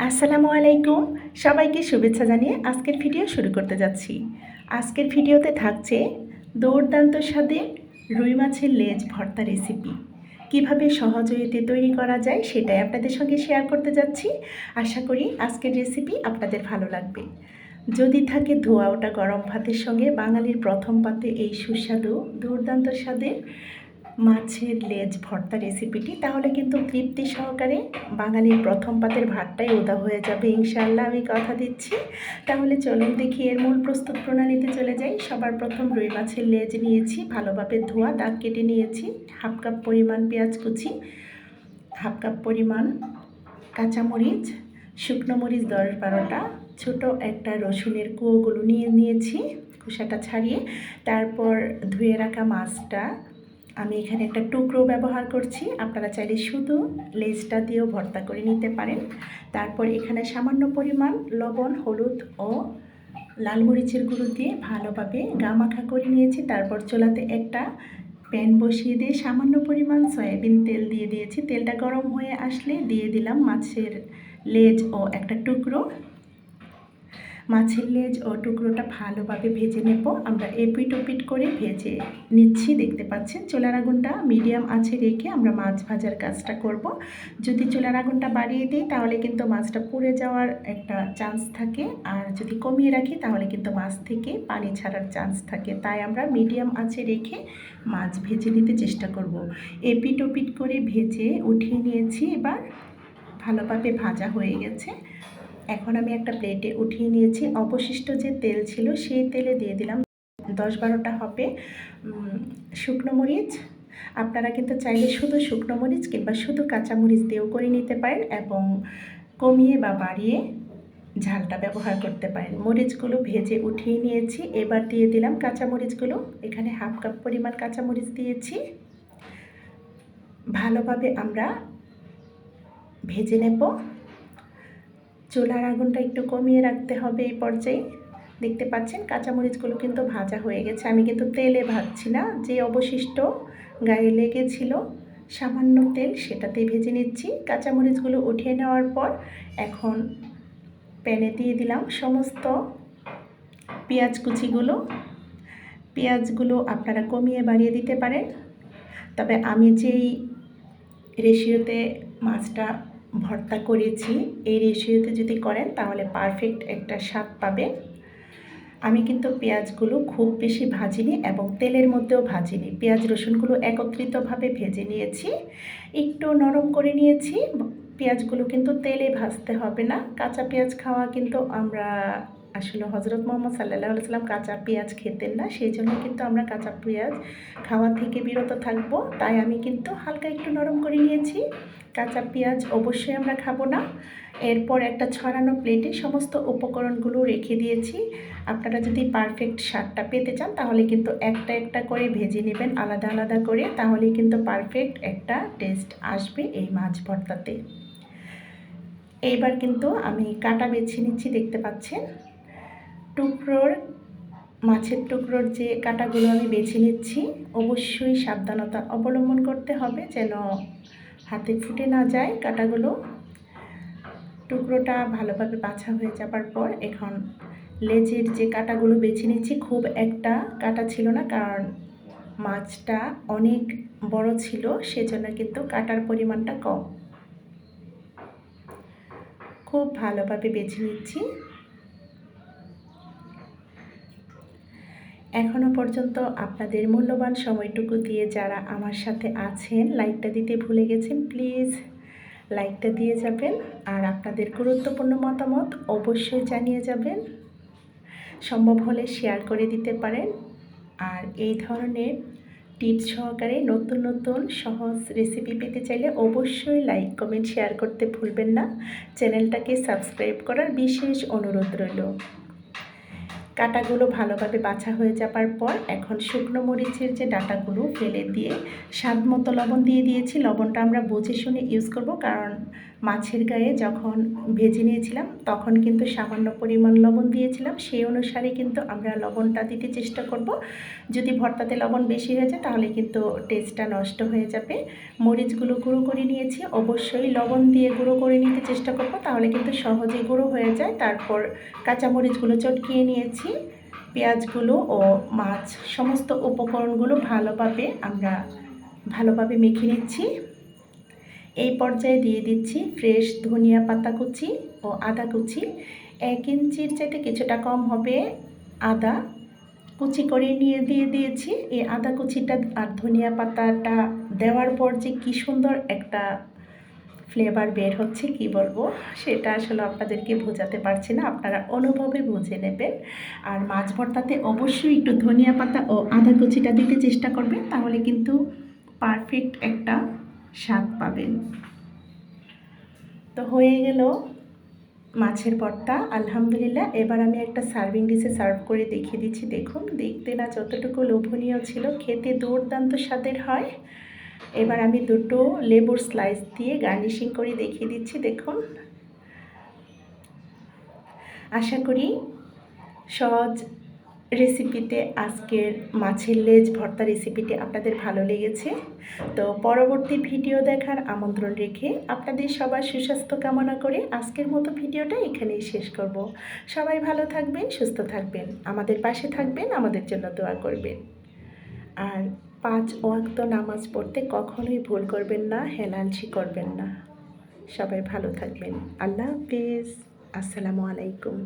আসসালামু আলাইকুম। সবাইকে শুভেচ্ছা জানিয়ে আজকের ভিডিও শুরু করতে যাচ্ছি। আজকের ভিডিওতে থাকছে দুর্দান্ত স্বাদের রুই মাছের লেজ ভর্তা রেসিপি। কিভাবে সহজে এতে তৈরি করা যায় সেটাই আপনাদের সঙ্গে শেয়ার করতে যাচ্ছি। আশা করি আজকের রেসিপি আপনাদের ভালো লাগবে। যদি থাকে ধোয়া ওঠা গরম ভাতের সঙ্গে বাঙালির প্রথম পাতে এই সুস্বাদু দুর্দান্ত স্বাদের মাছের লেজ ভর্তা রেসিপিটি, তাহলে কিন্তু তৃপ্তি সহকারে বাঙালির প্রথম পাতের ভাতটাই উধাও হয়ে যাবে ইনশাআল্লাহ, আমি কথা দিচ্ছি। তাহলে চলুন দেখি এর মূল প্রস্তুত প্রণালীতে চলে যাই। সবার প্রথম রুই মাছের লেজ নিয়েছি, ভালোভাবে ধোয়া, দাগ কেটে নিয়েছি। হাফ কাপ পরিমাণ পেঁয়াজ কুচি, হাফ কাপ পরিমাণ কাঁচামরিচ, শুকনো মরিচ 10-12টা, ছোটো একটা রসুনের কুয়োগুলো নিয়েছি খোসাটা ছাড়িয়ে। তারপর ধুয়ে রাখা মাছটা আমি এখানে একটা টুকরো ব্যবহার করছি, আপনারা চাইলে শুধু লেজটা দিয়েও ভর্তা করে নিতে পারেন। তারপর এখানে সামান্য পরিমাণ লবণ, হলুদ ও লাল মরিচের গুঁড়ো দিয়ে ভালোভাবে গামাখা করে নিয়েছি। তারপর চুলাতে একটা প্যান বসিয়ে দিয়ে সামান্য পরিমাণ সয়াবিন তেল দিয়ে দিয়েছি। তেলটা গরম হয়ে আসলে দিয়ে দিলাম মাছের লেজ ও একটা টুকরো। মাছের লেজ ও টুকরোটা ভালোভাবে ভেজে নেব। আমরা এপিট ওপিট করে ভেজে নিচ্ছি, দেখতে পাচ্ছেন। চুলার আগুনটা মিডিয়াম আঁচে রেখে আমরা মাছ ভাজার কাজটা করব। যদি চুলার আগুনটা বাড়িয়ে দিই তাহলে কিন্তু মাছটা পুড়ে যাওয়ার একটা চান্স থাকে, আর যদি কমিয়ে রাখি তাহলে কিন্তু মাছ থেকে পানি ছাড়ার চান্স থাকে। তাই আমরা মিডিয়াম আঁচে রেখে মাছ ভেজে নিতে চেষ্টা করব। এপিট ওপিট করে ভেজে উঠিয়ে নিয়েছি। এবার ভালোভাবে ভাজা হয়ে গেছে। এখন আমি একটা প্লেটে উঠিয়ে নিয়েছি। অবশিষ্ট যে তেল ছিল সেই তেলে দিয়ে দিলাম 10-12টা হবে শুকনো মরিচ। আপনারা কিন্তু চাইলে শুধু শুকনো মরিচ কিংবা শুধু কাঁচামরিচ দিয়েও করে নিতে পারেন এবং কমিয়ে বা বাড়িয়ে ঝালটা ব্যবহার করতে পারেন। মরিচগুলো ভেজে উঠিয়ে নিয়েছি। এবার দিয়ে দিলাম কাঁচামরিচগুলো। এখানে হাফ কাপ পরিমাণ কাঁচামরিচ দিয়েছি। ভালোভাবে আমরা ভেজে নেব। চুলার আগুনটা একটু কমিয়ে রাখতে হবে এই পর্যায়ে। দেখতে পাচ্ছেন কাঁচামরিচগুলো কিন্তু ভাজা হয়ে গেছে। আমি কিন্তু তেলে ভাজছি না, যে অবশিষ্ট গায়ে লেগেছিল সামান্য তেল সেটাতেই ভেজে নিচ্ছি। কাঁচামরিচগুলো উঠিয়ে নেওয়ার পর এখন প্যানে দিয়ে দিলাম সমস্ত পেঁয়াজ কুচিগুলো। পেঁয়াজগুলো আপনারা কমিয়ে বাড়িয়ে দিতে পারেন, তবে আমি যেই রেশিওতে মাছটা ভর্তা করেছি এই রেশিওতে যদি করেন তাহলে পারফেক্ট একটা স্বাদ পাবেন। আমি কিন্তু পেঁয়াজগুলো খুব বেশি ভাজিনি এবং তেলের মধ্যেও ভাজিনি। পেঁয়াজ রসুনগুলো একত্রিতভাবে ভেজে নিয়েছি, একটু নরম করে নিয়েছি। পেঁয়াজগুলো কিন্তু তেলে ভাজতে হবে না। কাঁচা পেঁয়াজ খাওয়া কিন্তু আমরা আসলে হজরত মুহাম্মদ সাল্লাল্লাহু আলাইহি ওয়াসাল্লাম কাঁচা পেঁয়াজ খেতেন না, সেই জন্য কিন্তু আমরা কাঁচা পেঁয়াজ খাওয়া থেকে বিরত থাকব। তাই আমি কিন্তু হালকা একটু নরম করে নিয়েছি। কাঁচা পেঁয়াজ অবশ্যই আমরা খাবো না। এরপর একটা ছড়ানো প্লেটে সমস্ত উপকরণগুলো রেখে দিয়েছি। আপনারা যদি পারফেক্ট স্বাদটা পেতে চান তাহলে কিন্তু একটা একটা করে ভেজে নেবেন আলাদা আলাদা করে, তাহলেই কিন্তু পারফেক্ট একটা টেস্ট আসবে এই মাছ ভর্তাতে। এইবার কিন্তু আমি কাটা বেছে নিচ্ছি, দেখতে পাচ্ছেন। মাছের টুকরোর যে কাটাগুলো আমি বেছে নিচ্ছি, অবশ্যই সাবধানতা অবলম্বন করতে হবে যেন হাতে ফুটে না যায় কাটাগুলো। টুকরোটা ভালোভাবে বাছা হয়ে যাবার পর এখন লেজের যে কাটাগুলো বেছে নিচ্ছি। খুব একটা কাটা ছিল না, কারণ মাছটা অনেক বড় ছিল, সেজন্য কিন্তু কাটার পরিমাণটা কম। খুব ভালোভাবে বেছে নিচ্ছি। এখনও পর্যন্ত আপনাদের মূল্যবান সময়টুকু দিয়ে যারা আমার সাথে আছেন, লাইকটা দিতে ভুলে গেছেন, প্লিজ লাইকটা দিয়ে যাবেন। আর আপনাদের গুরুত্বপূর্ণ মতামত অবশ্যই জানিয়ে যাবেন। সম্ভব হলে শেয়ার করে দিতে পারেন। আর এই ধরনের টিপস সহকারে নতুন নতুন সহজ রেসিপি পেতে চাইলে অবশ্যই লাইক কমেন্ট শেয়ার করতে ভুলবেন না। চ্যানেলটাকে সাবস্ক্রাইব করার বিশেষ অনুরোধ রইল। কাটাগুলো ভালোভাবে বাছা হয়ে যাবার পর এখন শুকনো মরিচের যে ডাঁটাগুলো ফেলে দিয়ে স্বাদ মতো লবণ দিয়ে দিয়েছি। লবণটা আমরা বুঝে শুনে ইউজ করব, কারণ মাছের গায়ে যখন ভেজে নিয়েছিলাম তখন কিন্তু সামান্য পরিমাণ লবণ দিয়েছিলাম, সেই অনুসারে কিন্তু আমরা লবণটা দিতে চেষ্টা করব। যদি ভর্তাতে লবণ বেশি হয়ে যায় তাহলে কিন্তু টেস্টটা নষ্ট হয়ে যাবে। মরিচগুলো গুঁড়ো করে নিয়েছি, অবশ্যই লবণ দিয়ে গুঁড়ো করে নিতে চেষ্টা করব, তাহলে কিন্তু সহজেই গুঁড়ো হয়ে যায়। তারপর কাঁচামরিচগুলো চটকিয়ে নিয়েছি, পেঁয়াজগুলো ও মাছ সমস্ত উপকরণগুলো ভালোভাবে মেখে নিচ্ছি। এই পর্যায়ে দিয়ে দিচ্ছি ফ্রেশ ধনিয়া পাতা কুচি ও আদা কুচি। 1 ইঞ্চির চাইতে কিছুটা কম হবে আদা কুচি করে দিয়ে দিয়েছি। এই আদা কুচিটা আর ধনিয়া পাতাটা দেওয়ার পর যে কী সুন্দর একটা ফ্লেভার বের হচ্ছে, কি বলবো, সেটা আসলে আপনাদেরকে বোঝাতে পারছি না, আপনারা অনুভবে বুঝে নেবেন। আর মাছ ভর্তাতে অবশ্যই একটু ধনিয়া পাতা ও আদা কুচিটা দিতে চেষ্টা করবেন, তাহলে কিন্তু পারফেক্ট একটা স্বাদ পাবেন। তো হয়ে গেল মাছের ভর্তা, আলহামদুলিল্লাহ। এবার আমি একটা সার্ভিং ডিশে সার্ভ করে দেখিয়ে দিচ্ছি। দেখুন, দেখতে না যতটুকু লোভনীয় ছিল, খেতে দুর্দান্ত স্বাদের হয়। এবার আমি 2টো লেবুর স্লাইস দিয়ে গার্নিশিং করে দেখিয়ে দিচ্ছি। দেখুন, আশা করি সহজ রেসিপিতে আজকের মাছের লেজ ভর্তা রেসিপিটি আপনাদের ভালো লেগেছে। তো পরবর্তী ভিডিও দেখার আমন্ত্রণ রেখে আপনাদের সবার সুস্বাস্থ্য কামনা করে আজকের মতো ভিডিওটা এখানেই শেষ করব। সবাই ভালো থাকবেন, সুস্থ থাকবেন, আমাদের পাশে থাকবেন, আমাদের জন্য দোয়া করবেন। আর 5 ওয়াক্ত নামাজ পড়তে কখনোই ভুল করবেন না, হেলালসি করবেন না। সবাই ভালো থাকবেন। আল্লাহ হাফিজ। আসসালামু আলাইকুম।